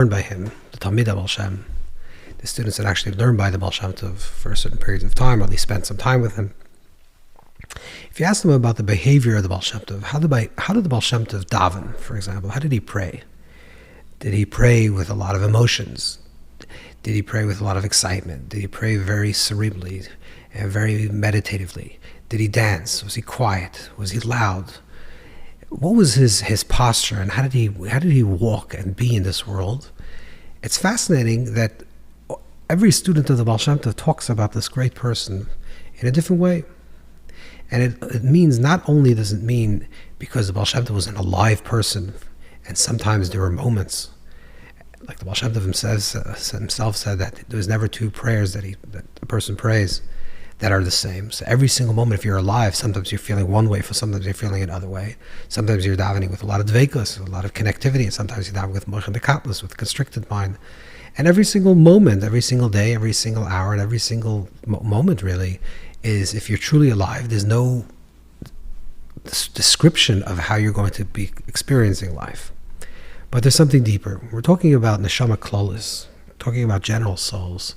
learned by him, the Talmidei Baal Shem, the students that actually learned by the Baal Shem Tov for a certain period of time, or at least spent some time with him. If you ask them about the behavior of the Baal Shem Tov, how did the Baal Shem Tov daven, for example? How did he pray? Did he pray with a lot of emotions? Did he pray with a lot of excitement? Did he pray very cerebrally and very meditatively? Did he dance? Was he quiet? Was he loud? What was his posture, and how did he walk and be in this world? It's fascinating that every student of the Baal Shem Tov talks about this great person in a different way. And it means, not only does it mean because the Baal Shem Tov was an alive person, and sometimes there were moments, like the Baal Shem Tov himself said that there's never two prayers that a person prays that are the same. So every single moment, if you're alive, sometimes you're feeling one way, sometimes you're feeling another way. Sometimes you're davening with a lot of dveikus, a lot of connectivity, and sometimes you're davening with moichin dekatlis, with constricted mind. And every single moment, every single day, every single hour, and every single moment really is, if you're truly alive, there's no description of how you're going to be experiencing life. But there's something deeper. We're talking about neshama klolis, talking about general souls,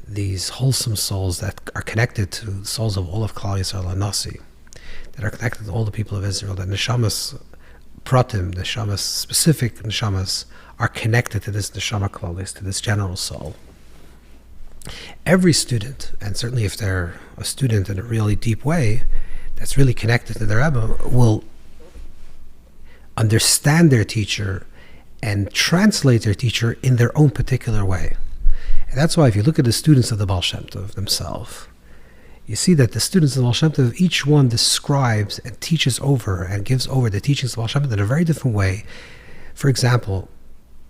these wholesome souls that are connected to the souls of all of Klal Yisrael and Nasi, that are connected to all the people of Israel, that neshamas pratim, neshamas, specific neshamas, are connected to this neshama klolis, to this general soul. Every student, and certainly if they're a student in a really deep way, that's really connected to their Rebbe, will understand their teacher and translate their teacher in their own particular way. And that's why if you look at the students of the Baal Shem Tov themselves, you see that the students of the Baal Shem Tov, each one describes and teaches over and gives over the teachings of the Baal Shem Tov in a very different way. For example,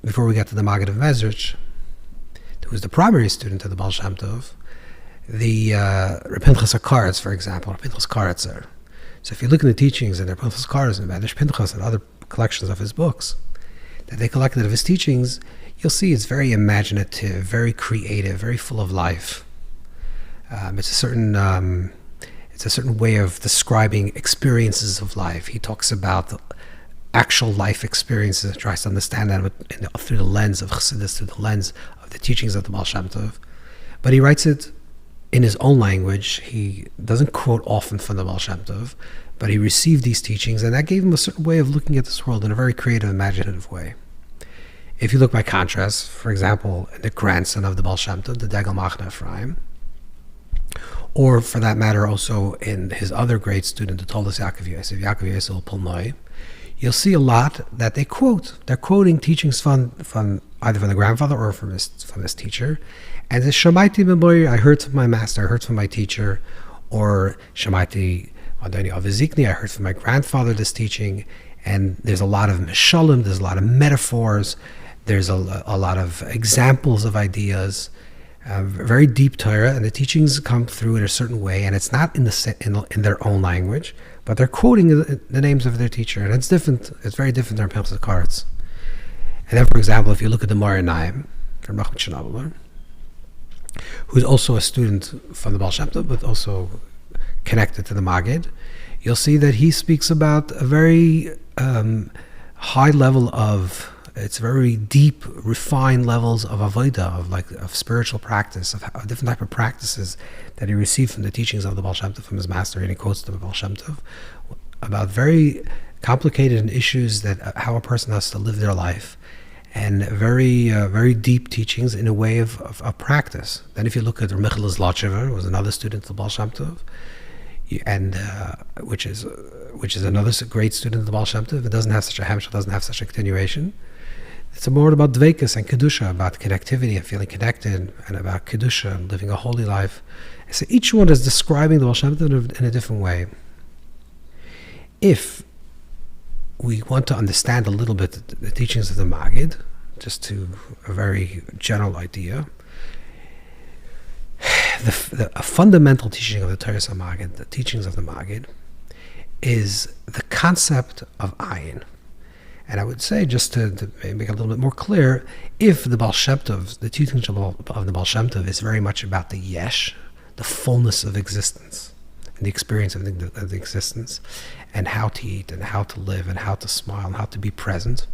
before we get to the Maggid of Mezritch, who was the primary student of the Baal Shem Tov, the Reb Pinchas HaKaretz, for example, Reb Pinchas Karetzer. So if you look at the teachings in Reb Pinchas Karetz and Medrash Pinchas and other collections of his books that they collected of his teachings, you'll see it's very imaginative, very creative, very full of life. It's a certain way of describing experiences of life. He talks about actual life experiences and tries to understand that through the lens of Chassidus, through the lens of the teachings of the Baal Shem Tov. But he writes it in his own language. He doesn't quote often from the Baal Shem Tov, but he received these teachings, and that gave him a certain way of looking at this world in a very creative, imaginative way. If you look by contrast, for example, the grandson of the Baal Shem Tov, the Degel Machne Ephraim, or for that matter also in his other great student, the Toldos Yaakov Yosef Polnoi, you'll see a lot that they quote. They're quoting teachings from either from the grandfather or from his teacher. And the Shamaiti B'Boyer, I heard from my master, I heard from my teacher, or Shamaiti Adoni Avizikni, I heard from my grandfather this teaching. And there's a lot of mishalim, there's a lot of metaphors, there's a lot of examples of ideas, very deep Torah, and the teachings come through in a certain way, and it's not in their own language, but they're quoting the names of their teacher, and it's different. It's very different than Pinchas Karetz. And then, for example, if you look at the Mar Naim from Rachman Shnabler, who's also a student from the Baal Shem Tov, but also connected to the Magid, you'll see that he speaks about a very high level of, it's very deep, refined levels of avodah, of spiritual practice, of different type of practices that he received from the teachings of the Baal Shem Tov, from his master, and he quotes the Baal Shem Tov about very complicated issues, that how a person has to live their life, and very deep teachings in a way of practice. Then if you look at Michael Zlotchever, who was another student of the Baal Shem Tov, and which is another great student of the Baal Shem Tov. It doesn't have such a hemshech, doesn't have such a continuation. It's more about dveikus and kedusha, about connectivity and feeling connected, and about kedusha and living a holy life. And so each one is describing the Baal Shem Tov in a different way. If we want to understand a little bit the teachings of the Magid, just to a very general idea, a fundamental teaching of the Torah Magid, the teachings of the Magid, is the concept of Ayin. And I would say, just to make it a little bit more clear, if the Baal Shem Tov, the teachings of the Baal Shem Tov is very much about the Yesh, the fullness of existence, and the experience of the existence, and how to eat, and how to live, and how to smile, and how to be present,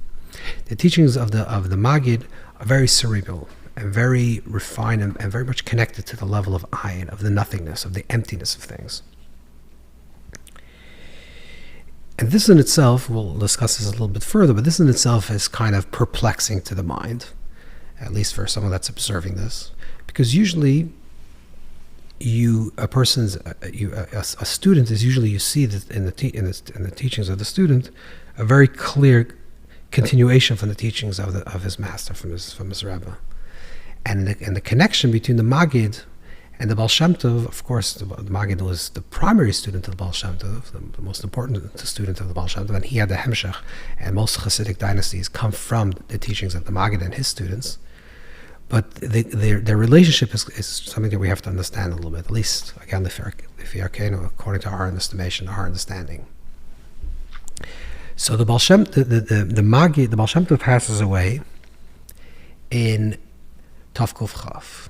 The teachings of the Magid are very cerebral and very refined and very much connected to the level of Ayin, of the nothingness, of the emptiness of things. And this in itself, we'll discuss this a little bit further, but this in itself is kind of perplexing to the mind, at least for someone that's observing this, because usually a student is usually, you see that in the teachings of the student, a very clear continuation from the teachings of his master, from his Rebbe, and the connection between the Magid and the Baal Shem Tov. Of course, the Magid was the primary student of the Baal Shem Tov, the most important student of the Baal Shem Tov, and he had the Hemshech, and most Hasidic dynasties come from the teachings of the Magid and his students. But their relationship is something that we have to understand a little bit, at least, again, according to our estimation, our understanding. So the Baal Shem, the Magid, the Baal Shem Tov passes away in Tov Kuf Chaf,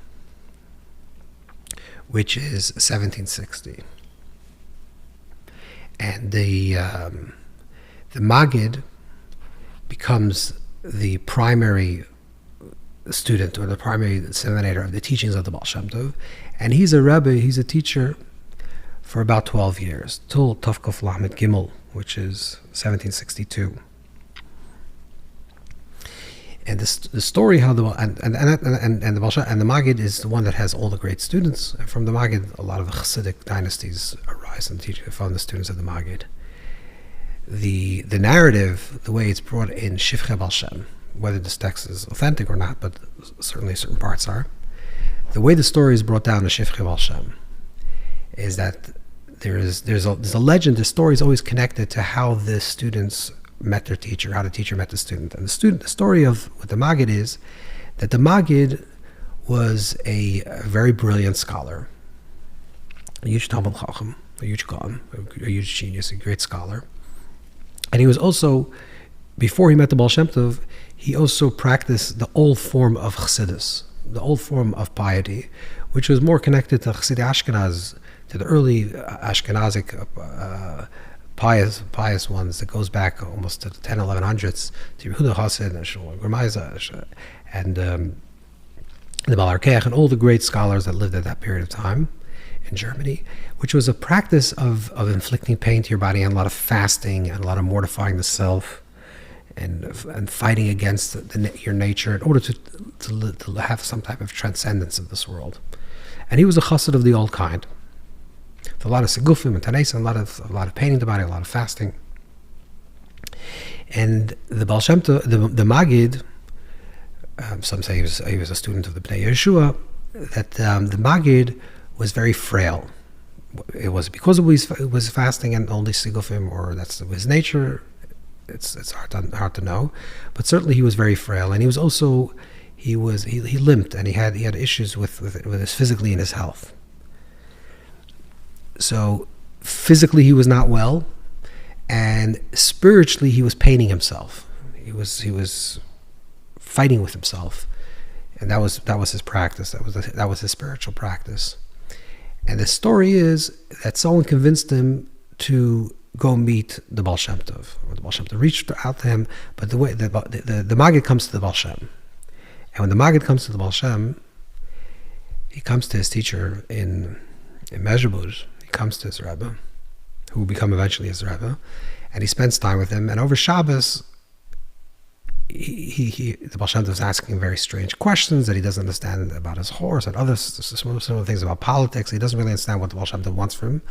which is 1760, and the Magid becomes the primary student or the primary disseminator of the teachings of the Baal Shem Tov, and he's a Rebbe, he's a teacher for about 12 years, till Tov Kuf Lamed Gimel, which is 1762. And the story how the Magid is the one that has all the great students, and from the Magid a lot of Hasidic dynasties arise and teach from the students of the Magid. The narrative, the way it's brought in Shivchei Baal Shem, whether this text is authentic or not, but certainly certain parts are, the way the story is brought down in Shivchei Baal Shem is that there's a legend. The story is always connected to how the students met their teacher, how the teacher met the student. And the story of what the Magid is that the Magid was a very brilliant scholar, a huge Talmud Chacham, a huge Gaon, a huge genius, a great scholar. And he was also, before he met the Baal Shem Tov, he also practiced the old form of Chassidus, the old form of piety, which was more connected to Chassidic Ashkenaz, to the early Ashkenazic pious ones that goes back almost to the 10, 1100s, to Yehuda Chassid and Shmuel Gurmaiza and the Baal Arkech and all the great scholars that lived at that period of time in Germany, which was a practice of inflicting pain to your body and a lot of fasting and a lot of mortifying the self and fighting against your nature in order to have some type of transcendence of this world. And he was a chassid of the old kind. A lot of segufim and taneis, and a lot of painting the body, a lot of fasting. And the Baal Shem Tov, the Magid, some say he was a student of the Bnei Yeshua, that the Magid was very frail. It was because it was fasting and only segufim, or that's his nature. It's hard to know, but certainly he was very frail, and he was also he limped, and he had issues with his physically and his health. So physically he was not well, and spiritually he was painting himself. He was fighting with himself, and that was his practice. That was his spiritual practice. And the story is that someone convinced him to go meet the Baal Shem Tov. The Baal Shem Tov reached out to him, but the Magid comes to the Baal Shem, and when the Magid comes to the Baal Shem, he comes to his teacher in Mezritch. Comes to his Rebbe, who will become eventually his Rebbe, and he spends time with him. And over Shabbos, the Baal Shem Tov is asking very strange questions that he doesn't understand about his horse and other similar things about politics. He doesn't really understand what the Baal Shem Tov wants from him.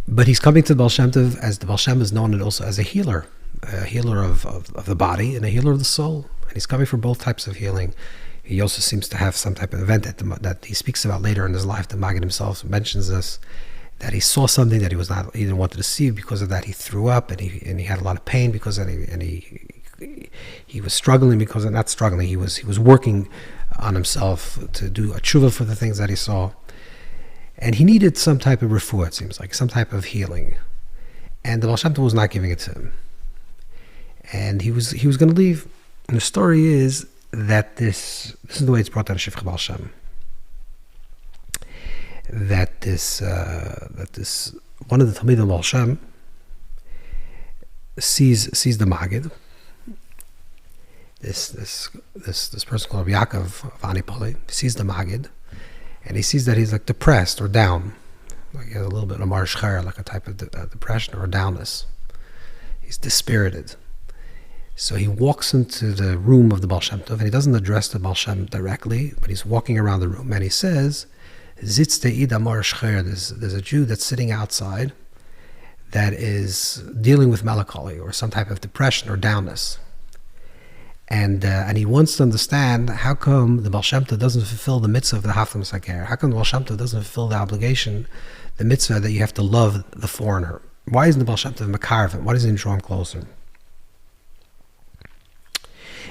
But he's coming to the Baal Shem Tov, as the Baal Shem is known also as a healer of the body and a healer of the soul. And he's coming for both types of healing. He also seems to have some type of event that he speaks about later in his life. The Magid himself mentions this, that he saw something that he didn't want to see. Because of that, he threw up, and he had a lot of pain because of it, and he was struggling because of not struggling. He was working on himself to do a tshuva for the things that he saw, and he needed some type of refuah. It seems like some type of healing, and the Baal Shem Tov was not giving it to him, and he was going to leave. And the story is that this is the way it's brought down to Shivchei Baal Shem. That this one of the Talmidim Baal Shem sees the Magid. This person called Yaakov of Anipoli sees the Magid, and he sees that he's like depressed or down, like he has a little bit of marshcher, like a type of depression or downness. He's dispirited. So he walks into the room of the Baal Shem Tov, and he doesn't address the Baal Shem directly, but he's walking around the room, and he says, Zitz te'id amar shcher, there's a Jew that's sitting outside that is dealing with melancholy or some type of depression or downness. And he wants to understand how come the Baal Shem Tov doesn't fulfill the mitzvah of the Haftam Saker. How come the Baal Shem Tov doesn't fulfill the obligation, the mitzvah that you have to love the foreigner? Why isn't the Baal Shem Tov makarvim? Why doesn't he draw him closer?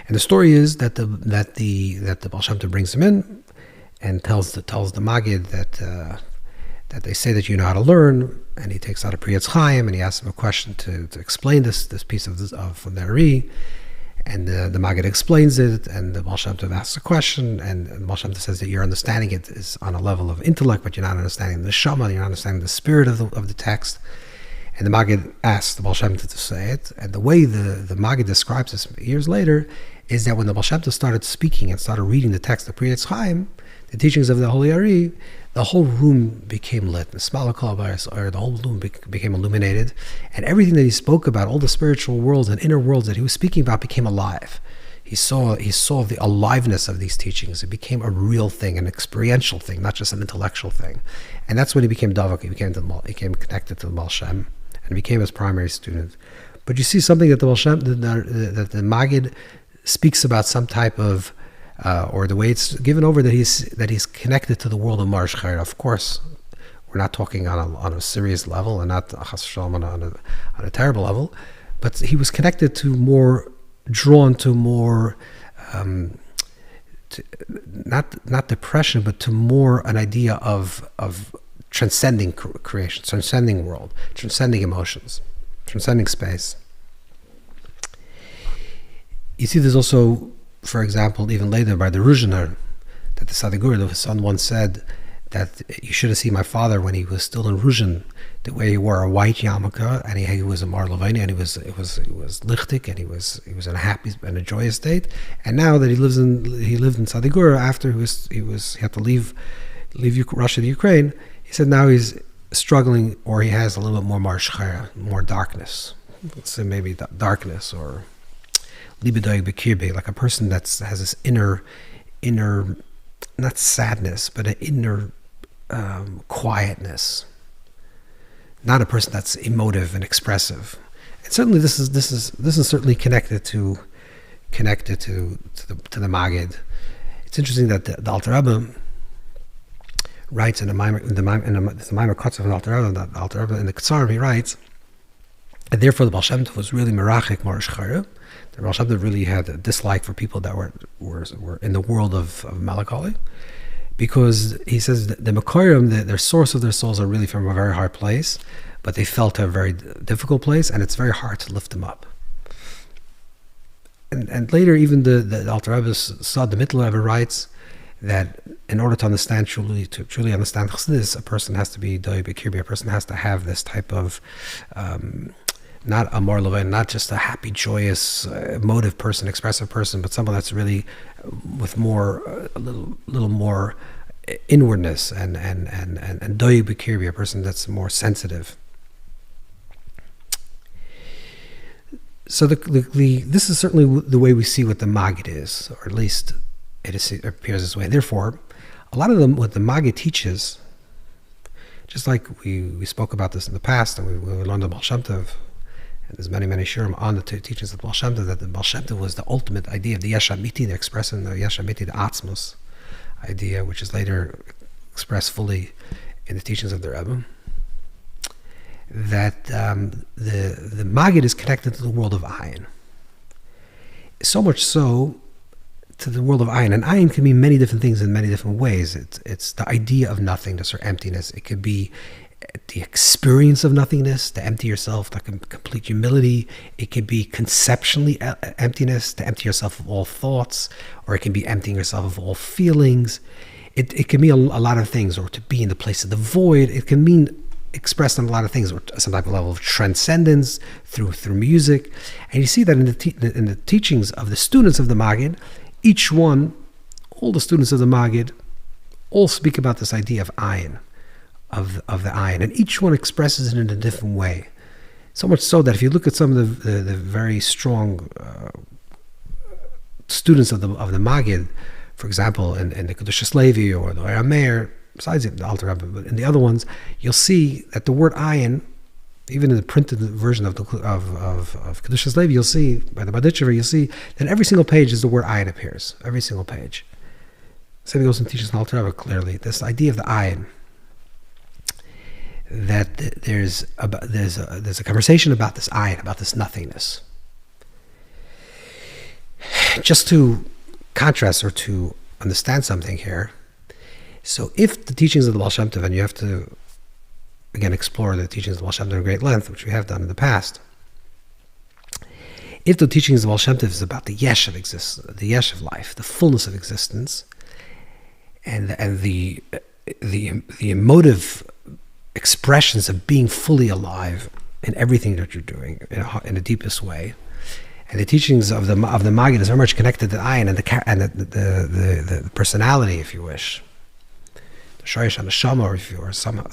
And the story is that the Baal Shem Tov brings him in and tells the Magid that they say that you know how to learn, and he takes out a Priyatz Chaim and he asks him a question to explain this piece from the Ari, and the Magid explains it, and the Baal Shem Tov asks a question, and the Baal Shem Tov says that you're understanding it is on a level of intellect, but you're not understanding the Shama, you're not understanding the spirit of the text. And the Magid asks the Baal Shem Tov to say it, and the way the Magid describes this years later is that when the Baal Shem Tov started speaking and started reading the text of Priyatz Chaim, the teachings of the Holy Ari, the whole room became lit. The whole room became illuminated, and everything that he spoke about, all the spiritual worlds and inner worlds that he was speaking about, became alive. He saw the aliveness of these teachings. It became a real thing, an experiential thing, not just an intellectual thing. And that's when he became Davak. He became connected to the Baal Shem and became his primary student. But you see something that the Baal Shem, that the Magid speaks about, some type of or the way it's given over that he's connected to the world of Mar Shchayr. Of course, we're not talking on a serious level and not on a terrible level, but he was connected to more, drawn to more, not depression, but to more an idea of transcending creation, transcending world, transcending emotions, transcending space. You see, there's also, for example, even later by the Ruzhiner, that the Sadigur, his son, once said that you should have seen my father when he was still in Ruzhin, the way he wore a white yarmulke, and he was a Marlovani, and he was lichtig, and he was in a happy and a joyous state. And now that he lived in Sadigur, after he had to leave Russia to Ukraine, he said now he's struggling, or he has a little bit more marshchaya, more darkness. Let's say maybe darkness, or libidoig bekirbe, like a person that has this inner, not sadness, but an inner quietness. Not a person that's emotive and expressive. And certainly, this is certainly connected to the Magid. It's interesting that the Alter Rebbe writes in the Maimer Kotzev of the Alter Rebbe, that Alter Rebbe in the Ketzarim, he writes, and therefore the Baal Shem Tov was really merachik Morish Chayre. The Baal Shem Tov really had a dislike for people that were in the world of melancholy, because he says that the Mekorim, their source of their souls, are really from a very hard place, but they fell to a very difficult place, and it's very hard to lift them up. And later, even the Alter Rebbe, the Mittler Rebbe, writes that in order to understand truly understand Chassidus, a person has to be Doi Bekirbi, a person has to have this type of not a Mor Levain, not just a happy, joyous, emotive person, expressive person, but someone that's really with more, a little more inwardness and Doi Bekirbi, a person that's more sensitive. So this is certainly the way we see what the Magid is, or at least it appears this way. Therefore, a lot of them, what the Magid teaches, just like we spoke about this in the past, and we learned the Baal Shem Tov, and there's many shurim on the teachings of the Baal Shem Tov, that the Baal Shem Tov was the ultimate idea of the Yesh Amiti, the expressing the Yesh Amiti, the Atzmos idea, which is later expressed fully in the teachings of the Rebbe, that the Magid is connected to the world of Ayin. So much so to the world of Ayin. And Ayin can mean many different things in many different ways. It's the idea of nothingness or emptiness. It could be the experience of nothingness, to empty yourself, to complete humility. It could be conceptually emptiness, to empty yourself of all thoughts, or it can be emptying yourself of all feelings. It can mean a lot of things, or to be in the place of the void. It can mean expressed on a lot of things, or some type of level of transcendence through music. And you see that in the teachings of the students of the Magid, each one, all the students of the Magid, all speak about this idea of Ayin, of the Ayin, and each one expresses it in a different way. So much so that if you look at some of the very strong students of the Magid, for example, in the Kedushas Levi or the Meir, besides the Alter Rebbe, but in the other ones, you'll see that the word Ayin, even in the printed version of Kedushas Levi, you'll see, by the Baditchever, you'll see that every single page is the word Ayin appears. Every single page. Same goes and teaches in Alter Rebbe clearly. This idea of the Ayin, that there's a conversation about this Ayin, about this nothingness. Just to contrast or to understand something here, so if the teachings of the Baal Shem Tov, and you have to, again, explore the teachings of the Baal Shem Tov in great length, which we have done in the past, if the teachings of the Baal Shem Tov is about the Yesh of existence, the Yesh of life, the fullness of existence, and the emotive expressions of being fully alive in everything that you're doing in the deepest way, and the teachings of the Magid is very much connected to Ayin and the personality, if you wish. The Shoresh and the Shama, or if you are somehow,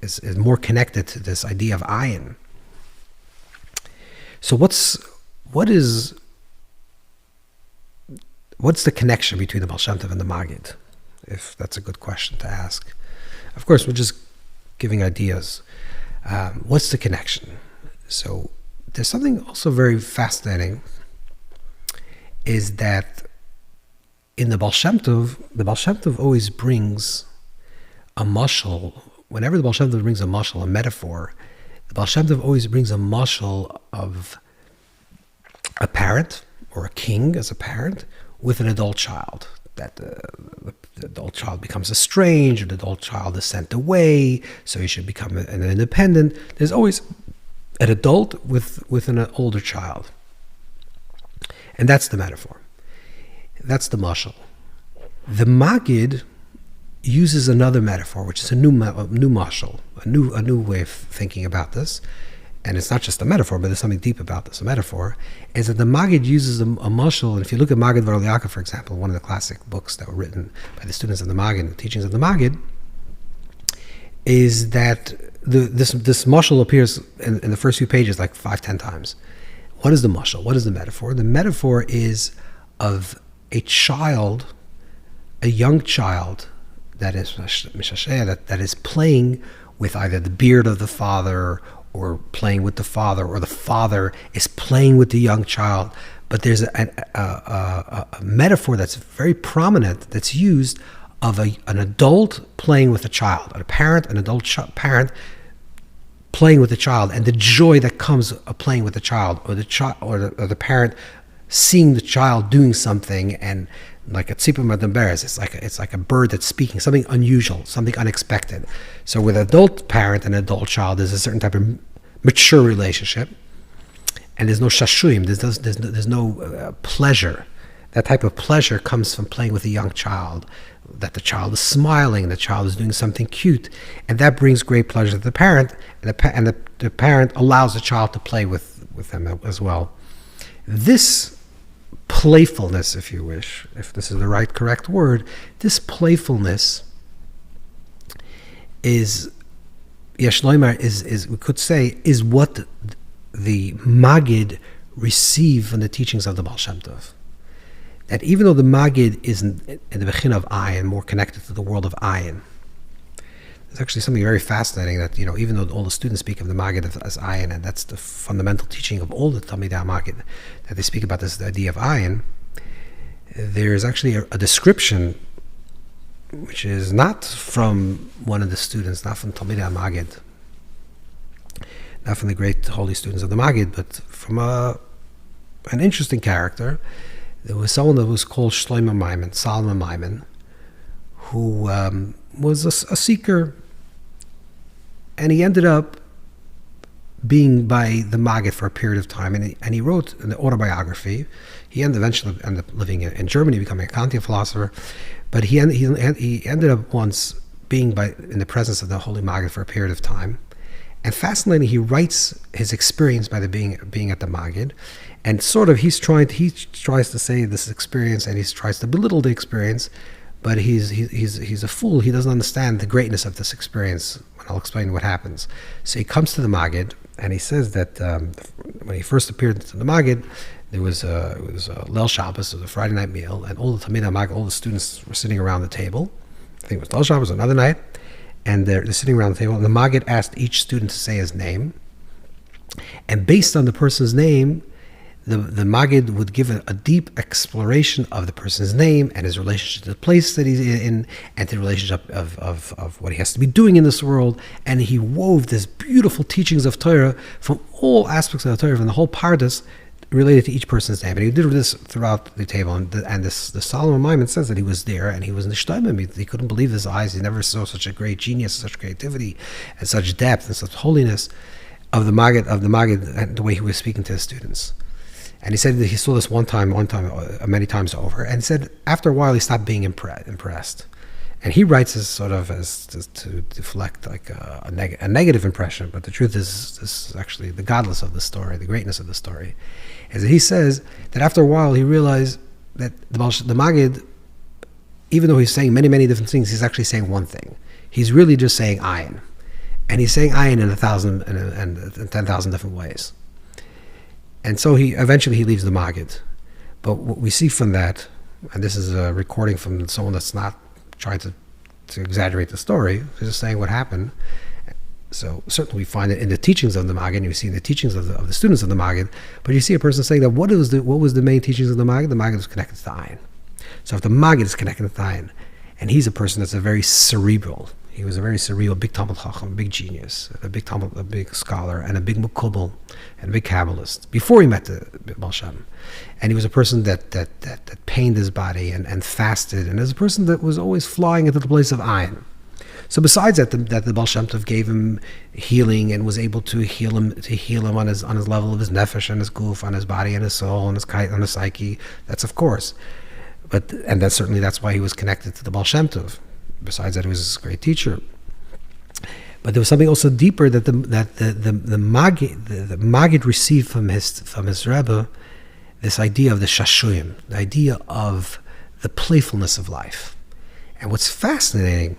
is more connected to this idea of Ayin. So what's the connection between the Baal Shem Tov and the Magid? If that's a good question to ask. Of course, we're just giving ideas. What's the connection? So there's something also very fascinating, is that in the Baal Shem Tov always brings a mashal. Whenever the Baal Shem Tov brings a mashal, a metaphor, the Baal Shem Tov always brings a mashal of a parent, or a king as a parent, with an adult child. That the adult child becomes estranged, or the adult child is sent away, so he should become an independent. There's always an adult with an older child. And that's the metaphor. That's the mashal. The Magid uses another metaphor, which is a new mashal, a new way of thinking about this. And it's not just a metaphor, but there's something deep about this. A metaphor is that the Magid uses a mashal, and if you look at Maggid of Mezritch, for example, one of the classic books that were written by the students of the Magid, the teachings of the Magid, is that this mashal appears in the first few pages like 5-10 times. What is the mashal? What is the metaphor? The metaphor is of a child, a young child, that is that is playing with either the beard of the father, or playing with the father, or the father is playing with the young child. But there's a metaphor that's very prominent, that's used of an adult playing with a child, an adult parent playing with the child, and the joy that comes of playing with the child, or the parent seeing the child doing something, and like a tzipah madamberes, it's like a bird that's speaking, something unusual, something unexpected. So with adult parent and adult child, there's a certain type of mature relationship, and there's no shashuyim, there's no pleasure. That type of pleasure comes from playing with a young child, that the child is smiling, the child is doing something cute, and that brings great pleasure to the parent, and the parent allows the child to play with them as well. This playfulness, if you wish, if this is the right correct word, this playfulness is Yesh Loimar, is we could say, is what the Magid receive from the teachings of the Baal Shem Tov. That even though the Magid is in the Bechin of Ayin, more connected to the world of Ayin, there's actually something very fascinating that, even though all the students speak of the Magid as Ayin, and that's the fundamental teaching of all the Talmidei Magid, that they speak about this idea of Ayin, there's actually a description which is not from one of the students, not from Talmidei Magid, not from the great holy students of the Magid, but from an interesting character. There was someone that was called Shlomo Maimon, Solomon Maimon, who was a seeker, and he ended up being by the Magid for a period of time, and he wrote an autobiography. He eventually ended up living in Germany, becoming a Kantian philosopher, but he ended up once being in the presence of the Holy Magid for a period of time. And fascinating, he writes his experience by being at the Magid, and sort of he tries to say this experience, and he tries to belittle the experience, but he's a fool. He doesn't understand the greatness of this experience. And I'll explain what happens. So he comes to the Magid, and he says that when he first appeared to the Magid, it was a Leil Shabbos, it was a Friday night meal, and all the Talmidei Magid, all the students were sitting around the table. I think it was Leil Shabbos another night. And they're sitting around the table, and the Magid asked each student to say his name. And based on the person's name, the Magid would give a deep exploration of the person's name and his relationship to the place that he's in, and the relationship of what he has to be doing in this world. And he wove this beautiful teachings of Torah from all aspects of the Torah, from the whole pardas, related to each person's name. And he did this throughout the table. And the Solomon Maimon says that he was there and he was nishtaimim. He couldn't believe his eyes. He never saw such a great genius, such creativity, and such depth and such holiness of the Magid, and the way he was speaking to his students. And he said that he saw this one time, many times over. And he said after a while he stopped being impressed. And he writes this sort of as to deflect like a negative impression. But the truth is, this is actually the godless of the story, the greatness of the story. Is that he says that after a while he realized that the Magid, even though he's saying many, many different things, he's actually saying one thing. He's really just saying Ayin. And he's saying Ayin in 1,000 and 10,000 different ways. And so eventually he leaves the Magid. But what we see from that, and this is a recording from someone that's not trying to exaggerate the story, he's just saying what happened. So certainly we find it in the teachings of the Magid, you see in the teachings of the students of the Magid, but you see a person saying that what was the main teachings of the Magid? The Magid was connected to the Ayin. So if the Magid is connected to the Ayin, and he's a person that's he was a very cerebral, big Talmud Chacham, a big genius, a big scholar, and a big Mekubal, and a big Kabbalist, before he met the Baal Shem. And he was a person that pained his body and fasted, and as a person that was always flying into the place of Ayin. So besides that, the Baal Shem Tov gave him healing and was able to heal him on his level of his nefesh and his guf, on his body and his soul and on his psyche. That's of course, and that's why he was connected to the Baal Shem Tov. Besides that, he was a great teacher. But there was something also deeper that the Magid received from his Rebbe, this idea of the shashuyim, the idea of the playfulness of life. And what's fascinating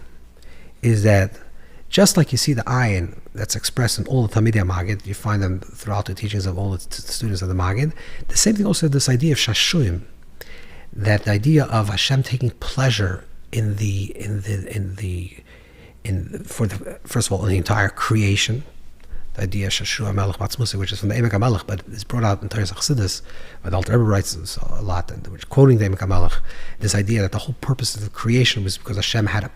is that just like you see the Ayin that's expressed in all the Talmidei Magid, you find them throughout the teachings of all the students of the Magid, the same thing also this idea of shashuyim, that the idea of Hashem taking pleasure first of all in the entire creation, the idea of Shashu HaMelech Batzmusi, which is from the Emek HaMelech, but it's brought out in Torah Chassidus, but Alter Rebbe writes this a lot, which quoting the Emek HaMelech, this idea that the whole purpose of the creation was because Hashem had a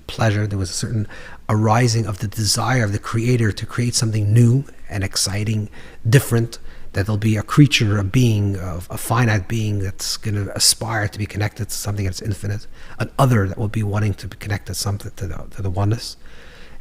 pleasure. There was a certain arising of the desire of the Creator to create something new and exciting, different, that there'll be a creature, a being, a finite being that's going to aspire to be connected to something that's infinite, an other that will be wanting to be connected to the oneness.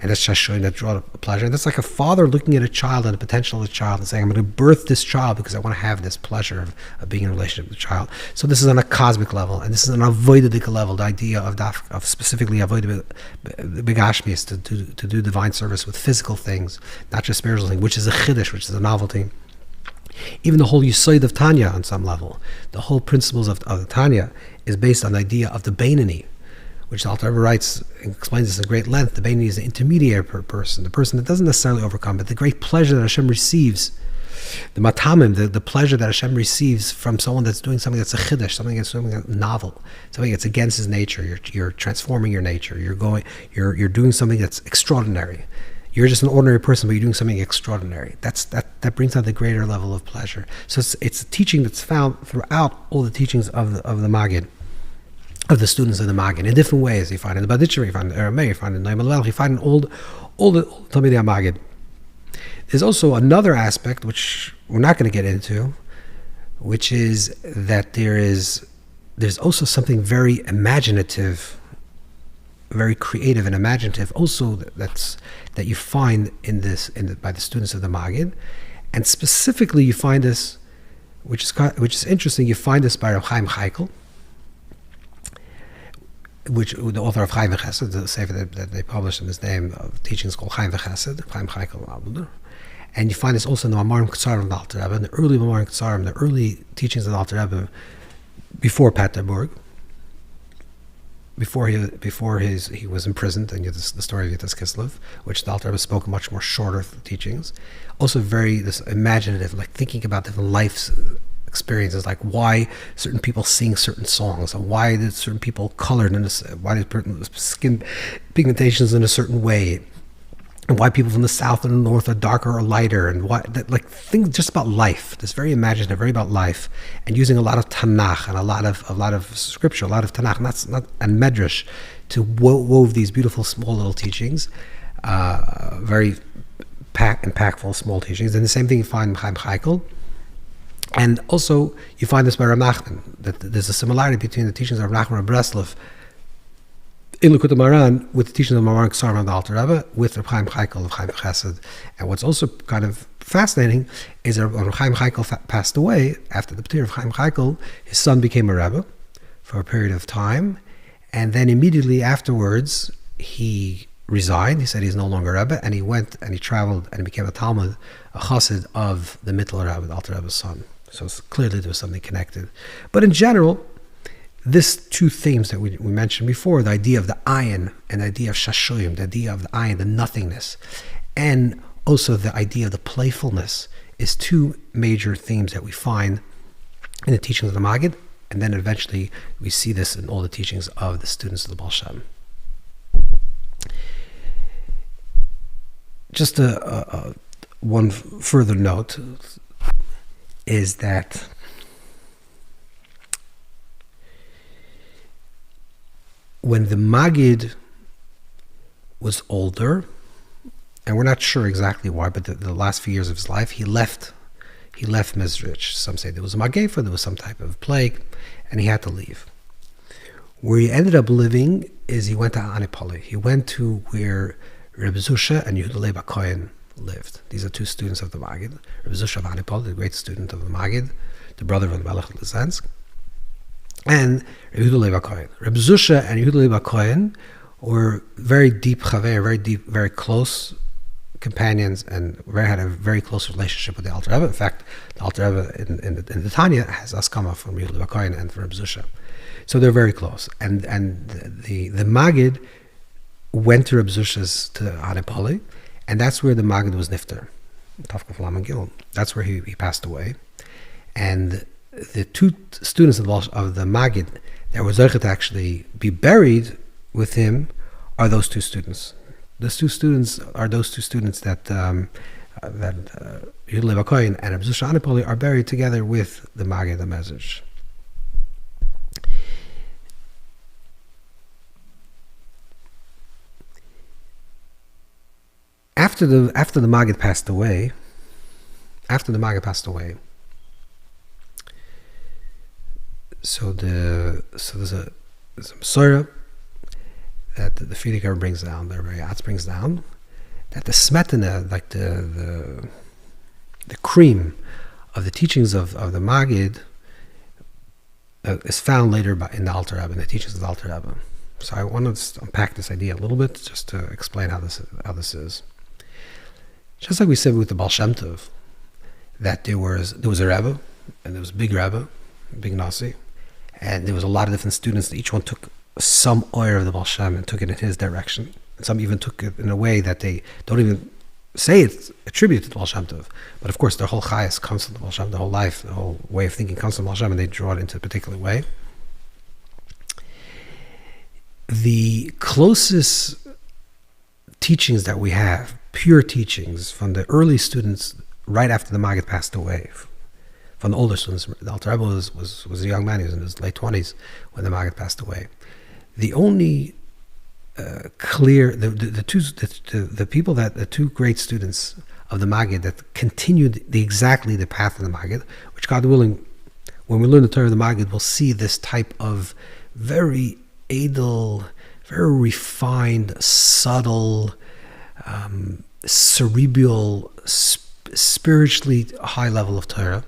And that's just showing that draw a pleasure. And that's like a father looking at a child and the potential of the child and saying, I'm going to birth this child because I want to have this pleasure of being in a relationship with the child. So this is on a cosmic level, and this is an avoidic level, the idea of specifically avoiding begashmis, to do divine service with physical things, not just spiritual things, which is a chiddush, which is a novelty. Even the whole Yisoid of Tanya on some level, the whole principles of the Tanya is based on the idea of the Beinani, which Alter Rebbe writes and explains this in great length. The Beinani is the intermediary person, the person that doesn't necessarily overcome, but the great pleasure that Hashem receives, the matamim, the pleasure that Hashem receives from someone that's doing something that's a chiddush, something that's novel, something that's against his nature. You're transforming your nature. You're doing something that's extraordinary. You're just an ordinary person, but you're doing something extraordinary. That brings out the greater level of pleasure. So it's a teaching that's found throughout all the teachings of the Magid, of the students of the Magid, in different ways. You find it in the Baditcher, you find it in Aramaic, you find it in Noam Elwell, you find it in all the Talmidei Magid. There's also another aspect which we're not going to get into, which is that there's also something very imaginative, very creative and imaginative also that you find by the students of the Magid. And specifically you find this, which is interesting, you find this by Reb Chaim Chaikel, which the author of Chaim V'Chesed, the sefer that they published in his name of teachings called Chaim V'Chesed, Chaim Chaikel. And you find this also in the Mamarim Ketzarim of the Alter Rebbe, in the early Mamarim Ketzarim, the early teachings of the Alter Rebbe before Paterburg, before he was imprisoned, and the story of Yitzhak Kislev, which the Alter Rebbe spoke much more shorter teachings. Also very this imaginative, like thinking about different life experiences, like why certain people sing certain songs, and why did certain people colored in why did skin pigmentations in a certain way, and why people from the south and the north are darker or lighter, and why like things just about life. This very imaginative, very about life, and using a lot of Tanakh and a lot of scripture, a lot of Tanakh, and Medrash to wove these beautiful small little teachings, very impactful small teachings. And the same thing you find in Chaim Chaikel. And also, you find this by Rav Nachman, that there's a similarity between the teachings of Rav Nachman of Breslov in Likutei Moharan with the teachings of Mamarim Ketzarim of the Alter Rebbe with Reb Chaim Chaikel of Chaim Chesed. And what's also kind of fascinating is that when Reb Chaim Chaikel passed away, after the P'tir of Chaim Chaikel, his son became a Rebbe for a period of time, and then immediately afterwards, he resigned. He said he's no longer Rebbe, and he went and he traveled and he became a Talmud, a Chassid of the Mittler Rebbe, the Alter Rebbe's son. So clearly there was something connected. But in general, these two themes that we mentioned before, the idea of the Ayin and the idea of Shashuyim, the idea of the Ayin, the nothingness, and also the idea of the playfulness, is two major themes that we find in the teachings of the Magid, and then eventually we see this in all the teachings of the students of the Baal Shem. Just one further note is that when the Magid was older, and we're not sure exactly why, but the last few years of his life, he left Mezritch. Some say there was a Magefa, there was some type of plague, and he had to leave. Where he ended up living is he went to Anipoli. He went to where Rebbe Zusha and Yehuda Leib HaKohen lived. These are two students of the Magid. Rebbe Zusha of Anipol, the great student of the Magid, the brother of the Melech of Lysansk, and Yehuda Leib HaKohen. Rebbe Zusha and Yehuda Leib HaKohen were very deep chaver, very close companions, and had a very close relationship with the Alter Rebbe. In fact, the Alter Rebbe in the Tanya has askama from Yehuda Leib HaKohen and from Rebbe Zusha. So they're very close. And the Magid went to Reb Zusha's to Anipoli, and that's where the Maggid was nifter. That's where he passed away. And the two students of the Maggid that were zeicha to actually be buried with him are those two students. Those two students are those two students that Yehuda Leib HaKohen and Reb Zusha Anipoli are buried together with the Maggid of Mezritch. After the Maggid passed away, so there's a Mesorah that the Frierdiker brings down, the Rebbe Yatz brings down, that the smetana, like the cream of the teachings of the Maggid, is found later in the Alter Rebbe, in the teachings of the Alter Rebbe. So I want to unpack this idea a little bit, just to explain how this is. Just like we said with the Baal Shem Tov, that there was a Rebbe, and there was a big Rebbe, a big Nasi, and there was a lot of different students, that each one took some oil of the Baal Shem and took it in his direction. And some even took it in a way that they don't even say it's attributed to the Baal Shem Tov. But of course, their whole chayas comes from the Baal Shem, the whole life, the whole way of thinking comes from the Baal Shem, and they draw it into a particular way. The closest teachings that we have, pure teachings from the early students right after the Maggid passed away, from the older students. The Alter Rebbe was a young man, he was in his late 20s when the Maggid passed away. The only clear, the people that, the two great students of the Maggid that continued exactly the path of the Maggid, which God willing, when we learn the Torah of the Maggid, we'll see this type of very edel, very refined, subtle, cerebral, spiritually high level of Torah.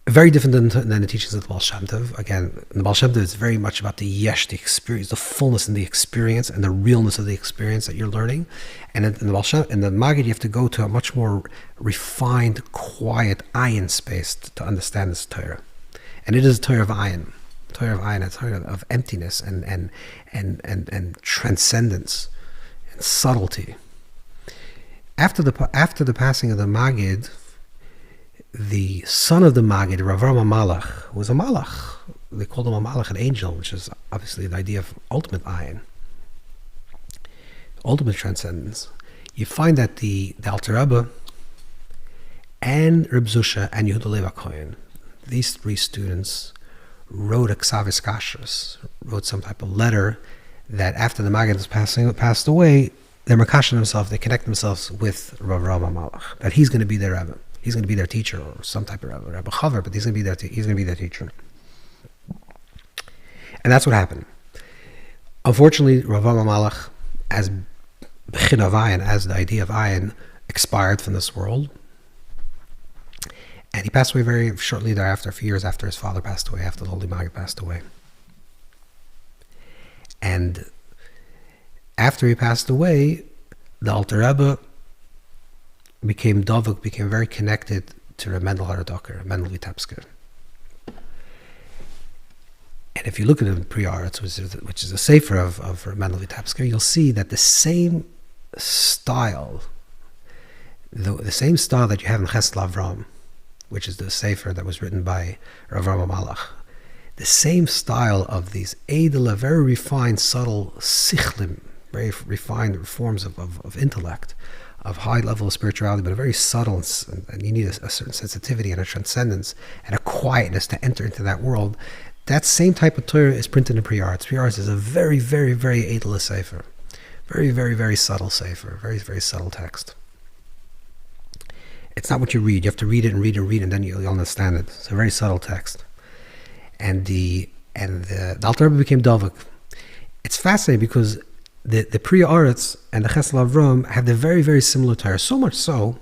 Very different than the teachings of the Baal Shem Tov. Again, in the Baal Shem Tov, it's very much about the Yesh, the experience, the fullness in the experience, and the realness of the experience that you're learning. And in the Baal Shem, in the Magid, you have to go to a much more refined, quiet Ayin space to understand this Torah. And it is a Torah of Ayin. Torah of Ayin, a Torah of emptiness and transcendence and subtlety. After the passing of the Magid, the son of the Maggid, Rav Rama Malach, was a Malach. They called him a Malach, an angel, which is obviously the idea of ultimate Ayin, ultimate transcendence. You find that the Alter Rebbe and Reb Zusha and Yehuda Leib HaKohen, these three students, wrote a Ksavis Kashrus, wrote some type of letter that after the Maggid passed away, they're Makasha themselves, they connect themselves with Rav Rama Malach, that he's going to be their Rebbe. He's going to be their teacher, or some type of Rebbe Chaver, but he's going to be their teacher. And that's what happened. Unfortunately, Rav Rama Malach, as Bechin of Ayin, as the idea of Ayin, expired from this world. And he passed away very shortly thereafter, a few years after his father passed away, after the Holy Maggid passed away. And after he passed away, the Alter Rebbe became very connected to Reb Mendel Haradoker, Mendel Vitebsker. And if you look at the Pri-Aretz, which is a sefer of Reb Mendel Vitebsker, you'll see that the same style, the same style that you have in Chesed Avram, which is the sefer that was written by Rav Rama Malach, the same style of these edela, very refined, subtle sichlim, very refined forms of intellect, of high level of spirituality, but a very subtle, and you need a certain sensitivity and a transcendence and a quietness to enter into that world. That same type of Torah is printed in Pri-Aretz. Pri-Aretz is a very, very, very edel sefer, very, very, very subtle sefer, very, very subtle text. It's not what you read. You have to read it and read and read, and then you'll understand it. It's a very subtle text. And the Alter Rebbe became Dovik. It's fascinating because the Pri-Aretz and the Chesed Avram have the very, very similar Torah. So much so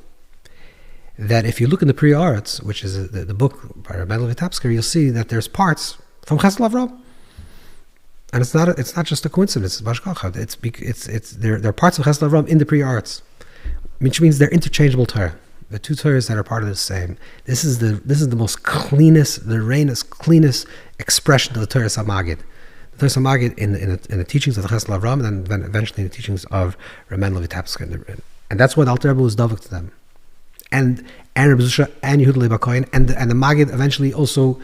that if you look in the Pri-Aretz, which is the book by Reb Mendel Vitebsker, you'll see that there's parts from Chesed Avram, and it's not just a coincidence. It's Bashkacha. There are parts of Chesed Avram in the Pri-Aretz, which means they're interchangeable Torah. The two Torahs that are part of the same. This is the most cleanest, the reinest, cleanest expression of the Torah Magid. The Torah Magid in the teachings of the Chesed Avram, and then eventually in the teachings of Reb Mendel Vitebsker, and that's what Alter Rebbe was dovik to them, and Reb Zusha and Yehuda Leib HaKohen, and the Magid eventually also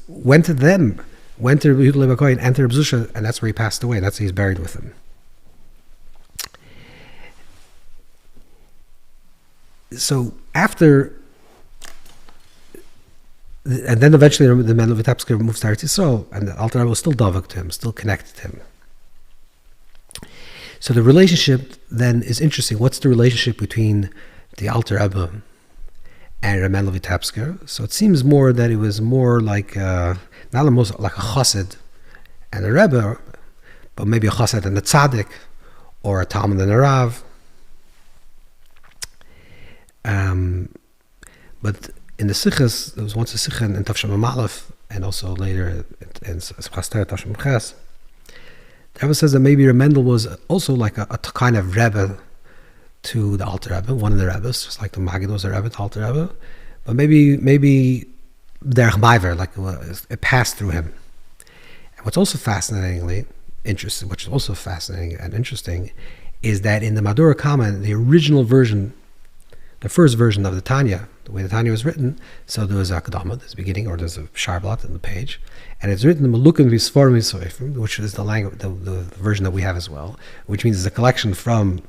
went to Yehuda Leib HaKohen and to Reb Zusha, and that's where he passed away. That's where he's buried with them. So after, and then eventually the Mendel Vitebsker moves to Eretz Yisrael, and the Alter Rebbe was still dovik to him, still connected to him. So the relationship then is interesting. What's the relationship between the Alter Rebbe and Reb Mendel Vitebsker? So it seems more that it was more like not almost like a chassid and a Rebbe, but maybe a chassid and a tzaddik, or a Talmud and a Rav. But in the Sichas, there was once a Sicha in Tafsham Amalef, and also later in Chastar Tafsham Ches. The Rebbe says that maybe Reb Mendel was also like a kind of Rebbe to the Alter Rebbe, one of the Rebbes, just like the Magid was a Rebbe to Alter Rebbe, but maybe Derech Maiver, like it passed through him. And what's also fascinating and interesting, is that in the Madura Kama, the original version, the first version of the Tanya, the way the Tanya was written, so there was a Kedama, there's a beginning, or there's a Sharblat in the page, and it's written in Melukim V'Sforim V'Soifim, which is the language, the version that we have as well, which means it's a collection from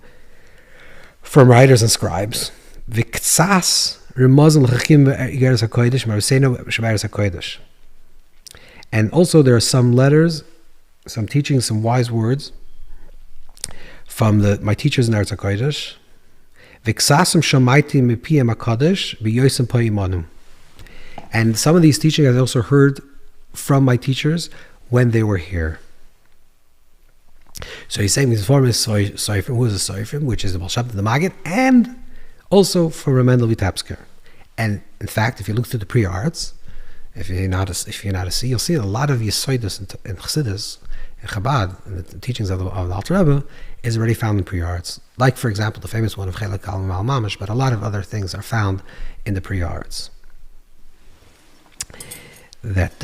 writers and scribes. V'Ktsas Remazim L'Chachim V'Igeres HaKodesh Maruseno Sheberes HaKodesh. And also there are some letters, some teachings, some wise words from my teachers in Eretz HaKodesh. And some of these teachings I also heard from my teachers when they were here. So he's saying this form is Soifim, who is a Soifim, which is the Baal Shem Tov, the Magid, and also for Reb Mendel Vitebsker. And in fact, if you look through the pre-arts, if you're not to see, you'll see a lot of Yesodus in Chassidus, in Chabad, and the teachings of the Alter Rebbe, is already found in pre-arts. Like, for example, the famous one of Chelek Al Mal Mamash, but a lot of other things are found in the pre-arts. This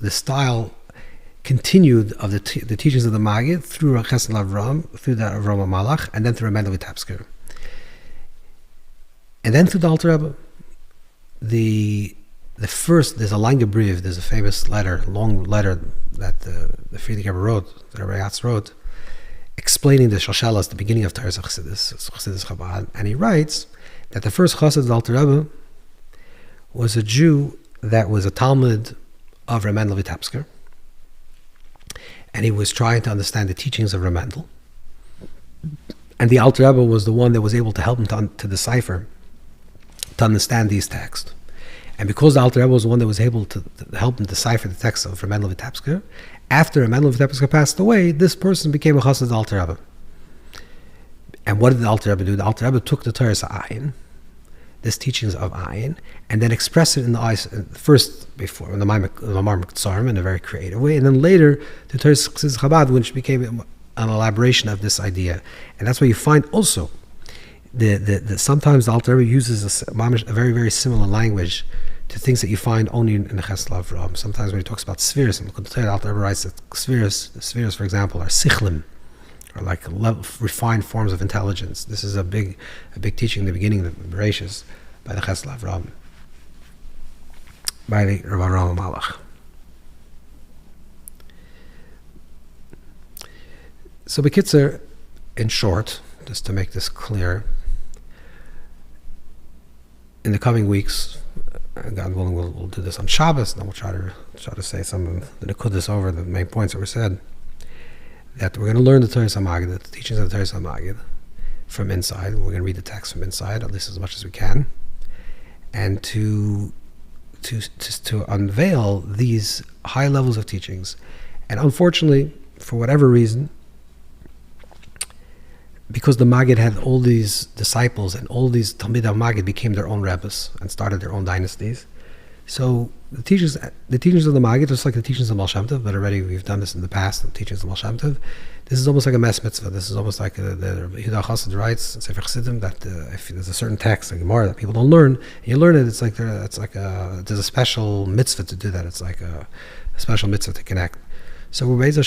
style continued of the teachings of the Magid through Chesed Avram, through the Avram Malach, and then through Rebbe DovBer, and then through the Alter Rebbe. The first, there's a Lange Brief, there's a famous letter, long letter that the Friedrich Rebbe wrote, the Rebbe Yatz wrote, explaining the Shoshelas, the beginning of Teres Chassidus Chabad, and he writes that the first Chassid of the Alter Rebbe was a Jew that was a Talmud of Rebbe DovBer, and he was trying to understand the teachings of Rebbe Mendel, and the Alter Rebbe was the one that was able to help him to decipher, to understand these texts. And because the Alter Rebbe was the one that was able to help him decipher the text of Rebbe DovBer, after Rebbe DovBer passed away, this person became a chassid of the Alter Rebbe. And what did the Alter Rebbe do? The Alter Rebbe took the Torah Ayin, this teachings of Ayin, and then expressed it in the eyes first before in the Mamar Mitzarm in a very creative way, and then later the Torah Chassidus Chabad, which became an elaboration of this idea. And that's why you find also the sometimes the Alter Rebbe uses a very, very similar language to things that you find only in the Chesed Avram. Sometimes when he talks about spheres, and the Alter Rebbe writes that the spheres, for example, are sichlim, or like refined forms of intelligence. This is a big teaching in the beginning of the Bereshis by the Chesed Avram, by the Rebbe Avraham Malach. So B'kitzer, in short, just to make this clear, in the coming weeks, God willing, we'll do this on Shabbos, and then we'll try to say some of the Nekudas over the main points that were said. That we're going to learn the Torah Magid, the teachings of the Torah Magid, from inside. We're going to read the text from inside, at least as much as we can, and to unveil these high levels of teachings. And unfortunately, for whatever reason, because the Magid had all these disciples and all these Talmidei Magid became their own Rebbes and started their own dynasties. So the teachings of the Magid, just like the teachings of Baal Shem Tov, but already we've done this in the past, the teachings of Baal Shem Tov, this is almost like a mes mitzvah. This is almost like the Yehuda Chassid writes in Sefer Chassidim that if there's a certain text, like Gemara, that people don't learn, and you learn it, there's a special mitzvah to do that. It's like a special mitzvah to connect. So we're going to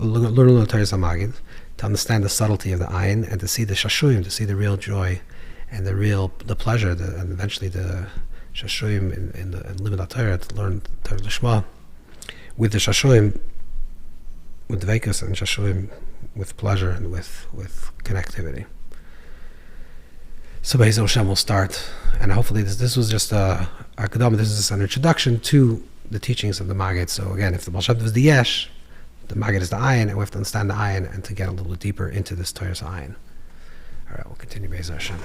learn the Torah Magid, to understand the subtlety of the Ayin, and to see the Shashuyim, to see the real joy and the pleasure, and eventually the Shashuyim in Limud HaTorah, to learn Torah Lishma with the Shashuyim, with the Dveikus, and Shashuyim with pleasure and with connectivity. So Be'ez Hashem will start, and hopefully this was just a Kedama, this is just an introduction to the teachings of the Magid. So again, if the Baal Shem Tov is the Yesh, the Magid is the Ayin, and we have to understand the Ayin and to get a little bit deeper into this Torah's Ayin. All right, we'll continue Be'ez Hashem.